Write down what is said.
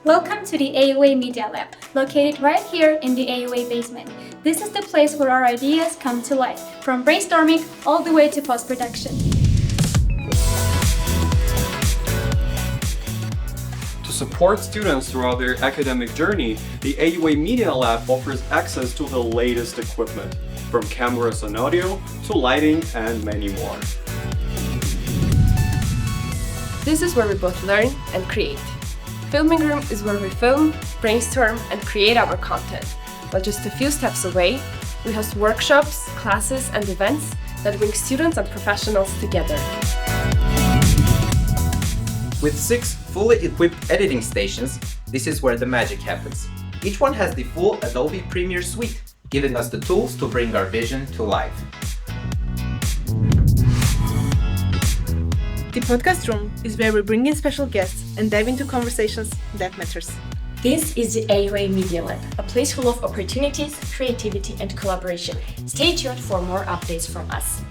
Welcome to the AUA Media Lab, located right here in the AUA basement. This is the place where our ideas come to life, from brainstorming all the way to post-production. To support students throughout their academic journey, the AUA Media Lab offers access to the latest equipment, from cameras and audio to lighting and many more. This is where we both learn and create. Filming room is where we film, brainstorm, and create our content. While just a few steps away, we host workshops, classes, and events that bring students and professionals together. With 6 fully equipped editing stations, this is where the magic happens. Each one has the full Adobe Premiere suite, giving us the tools to bring our vision to life. The podcast room is where we bring in special guests and dive into conversations that matters. This is the AUA Media Lab, a place full of opportunities, creativity, and collaboration. Stay tuned for more updates from us.